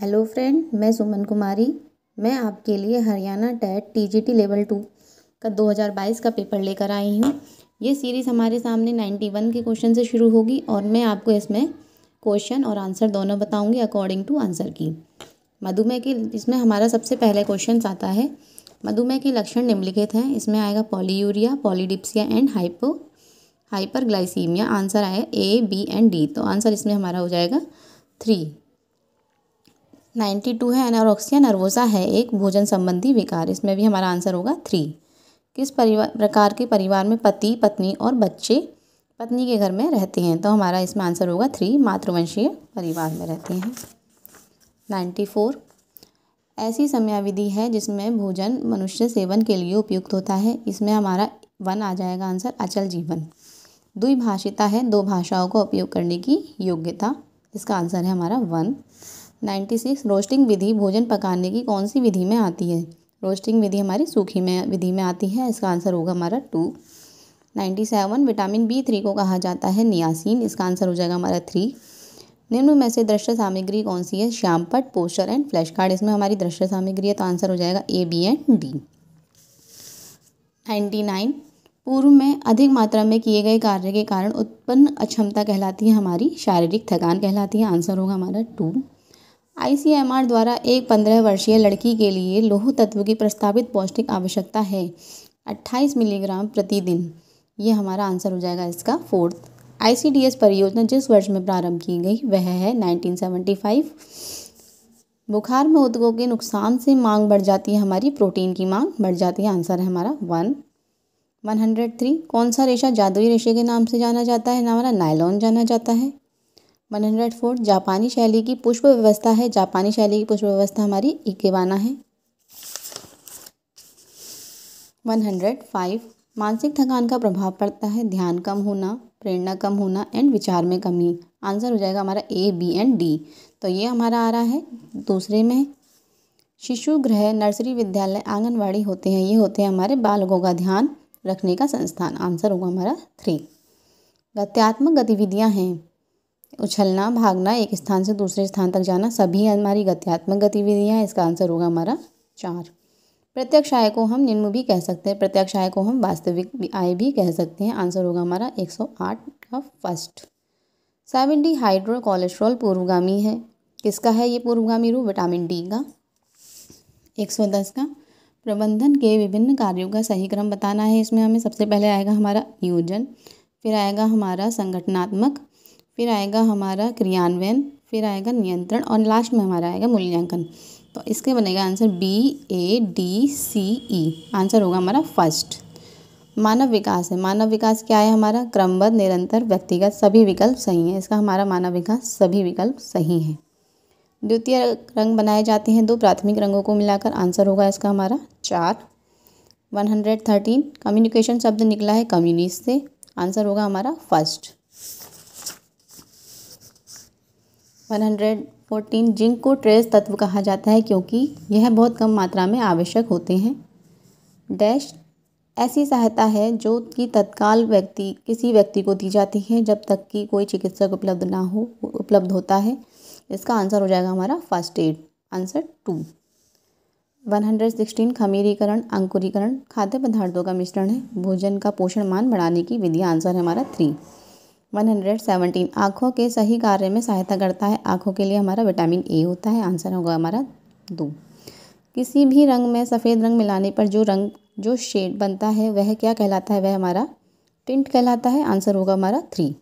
Hello friend, मैं सुमन कुमारी। मैं आपके लिए हरियाणा टेट टीजीटी लेवल 2 का 2022 का पेपर लेकर आई हूँ। ये सीरीज़ हमारे सामने 91 के क्वेश्चन से शुरू होगी और मैं आपको इसमें क्वेश्चन और आंसर दोनों बताऊंगी अकॉर्डिंग टू आंसर की। मधुमेह के इसमें हमारा सबसे पहले क्वेश्चन आता है, मधुमेह के लक्षण निम्नलिखित हैं। इसमें आएगा polyuria, polydipsia and hyperglycaemia. Answer आएगा ए, बी एंड डी। तो आंसर इसमें हमारा हो जाएगा 3। 92 है एनोरेक्सिया नर्वोसा है एक भोजन संबंधी विकार। इसमें भी हमारा आंसर होगा 3। किस प्रकार के परिवार में पति, पत्नी और बच्चे पत्नी के घर में रहते हैं? तो हमारा इसमें आंसर होगा 3, मातृवंशीय परिवार में रहते हैं। 94 ऐसी समयाविधि है जिसमें भोजन मनुष्य सेवन के लिए उपयुक्त होता है। इसमें हमारा 1 आ जाएगा आंसर, अचल जीवन। द्विभाषिता है, 2 भाषाओं का उपयोग करने की योग्यता। इसका आंसर है हमारा 1। 96 रोस्टिंग विधि भोजन पकाने की कौन सी विधि में आती है? रोस्टिंग विधि हमारी सूखी में विधि में आती है। इसका आंसर होगा हमारा 2। 97 विटामिन B3 को कहा जाता है नियासिन। इसका आंसर हो जाएगा हमारा 3। निम्न में से दृश्य सामग्री कौन सी है? श्यामपट्ट, पोस्टर एंड फ्लैश कार्ड। इसमें हमारी दृश्य सामग्री है, तो आंसर हो जाएगा A, B एंड D। 99 पूर्व में अधिक मात्रा में किए गए कार्य के कारण उत्पन्न अक्षमता कहलाती है हमारी शारीरिक थकान कहलाती है। आंसर होगा हमारा 2। ICMR द्वारा एक 15 वर्षीय लड़की के लिए लौह तत्व की प्रस्तावित पौष्टिक आवश्यकता है 28 मिलीग्राम प्रतिदिन। ये हमारा आंसर हो जाएगा इसका 4th। ICDS परियोजना जिस वर्ष में प्रारंभ की गई वह है 1975। बुखार में ऊतकों के नुकसान से मांग बढ़ जाती है हमारी, प्रोटीन की मांग बढ़ जाती है। आंसर है हमारा 1। 103 कौन सा रेशा जादुई रेशे के नाम से जाना जाता है? हमारा नायलॉन जाना जाता है। 104 जापानी शैली की पुष्प व्यवस्था है। जापानी शैली की पुष्प व्यवस्था हमारी इकेबाना है। 105 मानसिक थकान का प्रभाव पड़ता है ध्यान कम होना, प्रेरणा कम होना एंड विचार में कमी। आंसर हो जाएगा हमारा A, B एंड D। तो ये हमारा आ रहा है दूसरे में। शिशु गृह, नर्सरी, विद्यालय, आंगनवाड़ी होते हैं, ये होते हैं हमारे बालकों का ध्यान रखने का संस्थान। आंसर होगा हमारा 3। गत्यात्मक गतिविधियाँ हैं उछलना, भागना, एक स्थान से दूसरे स्थान तक जाना, सभी हमारी गत्यात्मक गतिविधियाँ हैं। इसका आंसर होगा हमारा 4। प्रत्यक्ष आय को हम निम्न भी कह सकते हैं, प्रत्यक्ष आय को हम वास्तविक आय भी कह सकते हैं। आंसर होगा हमारा 108 का फर्स्ट। 7D हाइड्रो कोलेस्ट्रॉल पूर्वगामी है, किसका है ये पूर्वगामी रूप? विटामिन D का। 110 का प्रबंधन के विभिन्न कार्यों का सही क्रम बताना है। इसमें हमें सबसे पहले आएगा हमारा नियोजन, फिर आएगा हमारा संगठनात्मक, फिर आएगा हमारा क्रियान्वयन, फिर आएगा नियंत्रण और लास्ट में हमारा आएगा मूल्यांकन। तो इसके बनेगा answer B, A, D, C, E। Answer होगा हमारा फर्स्ट। मानव विकास है, मानव विकास क्या है हमारा? क्रमबद्ध, निरंतर, व्यक्तिगत, सभी विकल्प सही हैं। इसका हमारा मानव विकास सभी विकल्प सही हैं। द्वितीय रंग बनाए जाते हैं 2 प्राथमिक रंगों को मिलाकर। आंसर होगा इसका हमारा 4। 113 कम्युनिकेशन शब्द निकला है कम्युनिस्ट से। आंसर होगा हमारा फर्स्ट। 114 जिंक को ट्रेस तत्व कहा जाता है क्योंकि यह बहुत कम मात्रा में आवश्यक होते हैं। डैश ऐसी सहायता है जो कि तत्काल किसी व्यक्ति को दी जाती है जब तक कि कोई चिकित्सक उपलब्ध होता है। इसका आंसर हो जाएगा हमारा फर्स्ट एड। आंसर 2। 116 खमीरीकरण, अंकुरीकरण खाद्य पदार्थों का मिश्रण है, भोजन का पोषण मान बढ़ाने की विधि। आंसर है हमारा 3। 117 आँखों के सही कार्य में सहायता करता है, आँखों के लिए हमारा विटामिन A होता है। आंसर होगा हमारा 2। किसी भी रंग में सफ़ेद रंग मिलाने पर जो शेड बनता है वह क्या कहलाता है? वह हमारा टिंट कहलाता है। आंसर होगा हमारा 3।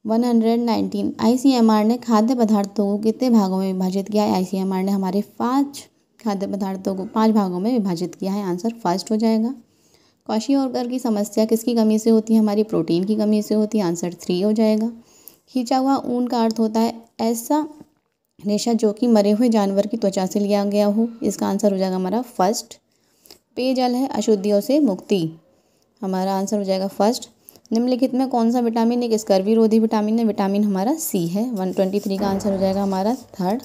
119 ICMR ने खाद्य पदार्थों को कितने भागों में विभाजित किया है? ICMR ने हमारे 5 खाद्य पदार्थों को 5 भागों में विभाजित किया है। आंसर फर्स्ट हो जाएगा। क्वाशियोकर की समस्या किसकी कमी से होती है? हमारी प्रोटीन की कमी से होती है। आंसर 3 हो जाएगा। खींचा हुआ ऊन का अर्थ होता है ऐसा रेशा जो कि मरे हुए जानवर की त्वचा से लिया गया हो। इसका आंसर हो जाएगा हमारा फर्स्ट। पेयजल है अशुद्धियों से मुक्ति। हमारा आंसर हो जाएगा फर्स्ट। निम्नलिखित में कौन सा विटामिन एक स्कर्वी रोधी विटामिन है? विटामिन हमारा C है। 123 का आंसर हो जाएगा हमारा थर्ड।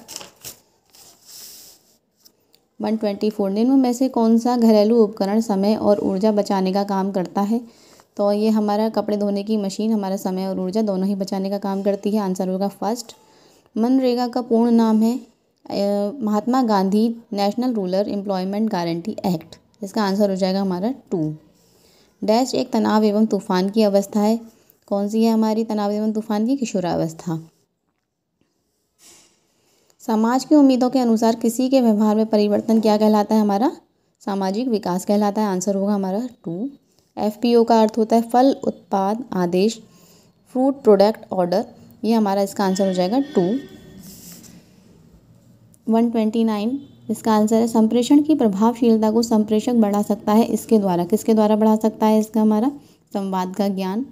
124 निम्न में से कौन सा घरेलू उपकरण समय और ऊर्जा बचाने का काम करता है? तो ये हमारा कपड़े धोने की मशीन हमारा समय और ऊर्जा दोनों ही बचाने का काम करती है। आंसर होगा फर्स्ट। मनरेगा का पूर्ण नाम है Mahatma Gandhi national rural employment guarantee act. इसका आंसर हो जाएगा हमारा 2। डैश एक तनाव एवं तूफान की अवस्था है। कौन सी है हमारी तनाव एवं तूफान की? किशोरावस्था। समाज की उम्मीदों के अनुसार किसी के व्यवहार में परिवर्तन क्या कहलाता है? हमारा सामाजिक विकास कहलाता है। आंसर होगा हमारा 2। FPO का अर्थ होता है फल उत्पाद आदेश, फ्रूट प्रोडक्ट ऑर्डर। ये हमारा इसका आंसर हो जाएगा 2। 129 इसका आंसर है संप्रेषण की प्रभावशीलता को संप्रेषक बढ़ा सकता है इसके द्वारा। किसके द्वारा बढ़ा सकता है? इसका हमारा संवाद का ज्ञान,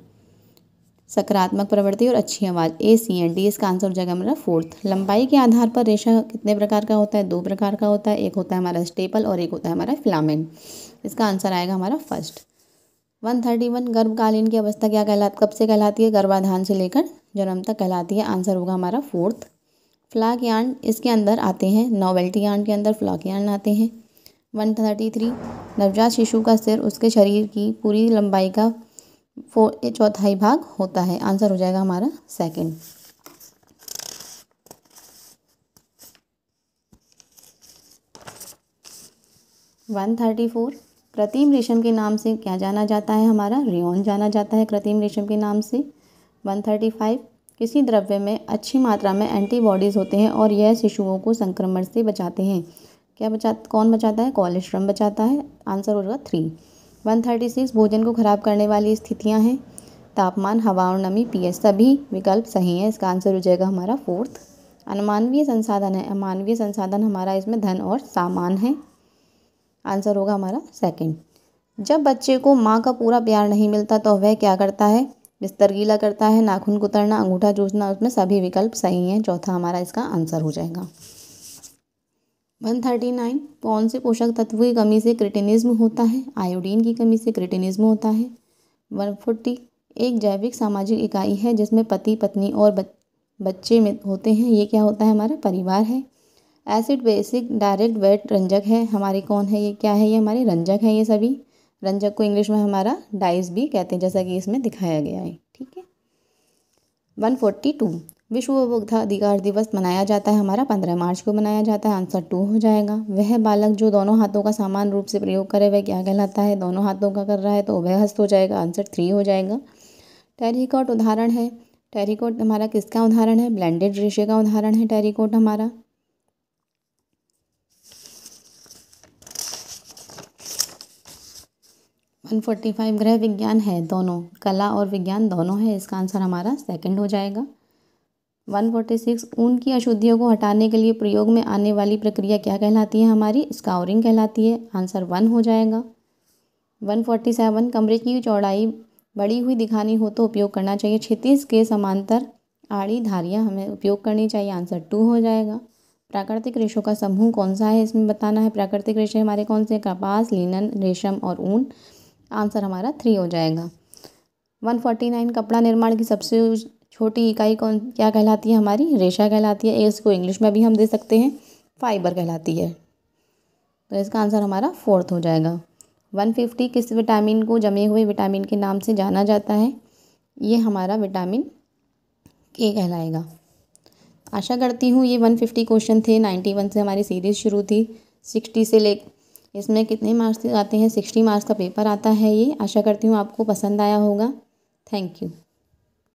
सकारात्मक प्रवृत्ति और अच्छी आवाज़। ACND इसका आंसर हो जाएगा हमारा 4th। लंबाई के आधार पर रेशा कितने प्रकार का होता है? 2 प्रकार का होता है। एक होता है हमारा स्टेपल और एक होता है हमारा फिलामेंट। इसका आंसर आएगा हमारा फर्स्ट। 131 गर्भकालीन की अवस्था क्या कब से कहलाती है? गर्भाधान से लेकर जन्म तक कहलाती है। आंसर होगा हमारा 4th। फ्लाक यार्न इसके अंदर आते हैं, नोवेल्टी यार्न के अंदर फ्लाक यार्न आते हैं। 133 नवजात शिशु का सिर उसके शरीर की पूरी लंबाई का 4/4 भाग होता है। आंसर हो जाएगा हमारा 2nd। 134 कृत्रिम रेशम के नाम से क्या जाना जाता है? हमारा रेयॉन जाना जाता है कृत्रिम रेशम के नाम से। 135 किसी द्रव्य में अच्छी मात्रा में एंटीबॉडीज़ होते हैं और यह शिशुओं को संक्रमण से बचाते हैं। कौन बचाता है? कोलेस्ट्रम बचाता है। आंसर हो जाएगा 3। 136 भोजन को खराब करने वाली स्थितियां हैं तापमान, हवा और नमी, pH। सभी विकल्प सही हैं। इसका आंसर हो जाएगा हमारा 4th। अनमानवीय संसाधन है। अमानवीय संसाधन हमारा इसमें धन और सामान है। आंसर होगा हमारा 2nd। जब बच्चे को माँ का पूरा प्यार नहीं मिलता तो वह क्या करता है? बिस्तर गीला करता है, नाखून कुतरना, अंगूठा चूसना। उसमें सभी विकल्प सही हैं। चौथा हमारा इसका आंसर हो जाएगा। 139 कौन से पोषक तत्व की कमी से क्रिटिनिज्म होता है? आयोडीन की कमी से क्रिटिनिज्म होता है। 140 एक जैविक सामाजिक इकाई है जिसमें पति पत्नी और बच्चे में होते हैं। ये क्या होता है? हमारा परिवार है। एसिड बेसिक डायरेक्ट वेट रंजक है हमारे। कौन है ये? क्या है ये? हमारे रंजक है ये सभी। रंजक को इंग्लिश में हमारा डाइस भी कहते हैं, जैसा कि इसमें दिखाया गया है। ठीक है। 142 विश्व उपभोक्ता अधिकार दिवस मनाया जाता है हमारा 15 मार्च को मनाया जाता है। आंसर 2 हो जाएगा। वह बालक जो दोनों हाथों का समान रूप से प्रयोग करे वह क्या कहलाता है? दोनों हाथों का कर रहा है तो वह हस्त हो जाएगा। आंसर 3 हो जाएगा। टेरिकॉट उदाहरण है। टेरिकॉट हमारा किसका उदाहरण है? ब्लेंडेड रेशे का उदाहरण है टेरिकॉट हमारा। 145 गृह विज्ञान है दोनों, कला और विज्ञान दोनों है। इसका आंसर हमारा 2nd हो जाएगा। 146 ऊन की अशुद्धियों को हटाने के लिए प्रयोग में आने वाली प्रक्रिया क्या कहलाती है? हमारी स्काउरिंग कहलाती है। आंसर 1 हो जाएगा। 147 कमरे की चौड़ाई बड़ी हुई दिखानी हो तो उपयोग करना चाहिए क्षितिज के समांतर आड़ी धारियाँ हमें उपयोग करनी चाहिए। आंसर 2 हो जाएगा। प्राकृतिक रेशों का समूह कौन सा है इसमें बताना है। प्राकृतिक रेशे हमारे कौन से? कपास, लिनन, रेशम और ऊन। आंसर हमारा 3 हो जाएगा। 149 कपड़ा निर्माण की सबसे छोटी इकाई क्या कहलाती है? हमारी रेशा कहलाती है। इसको इंग्लिश में भी हम दे सकते हैं, फाइबर कहलाती है। तो इसका आंसर हमारा 4th हो जाएगा। 150 किस विटामिन को जमे हुए विटामिन के नाम से जाना जाता है? ये हमारा विटामिन के कहलाएगा। आशा करती हूँ ये 150 क्वेश्चन थे। 91 से हमारी सीरीज़ शुरू थी। 60 से इसमें कितने मार्क्स आते हैं? 60 मार्क्स का पेपर आता है ये। आशा करती हूँ आपको पसंद आया होगा। Thank you.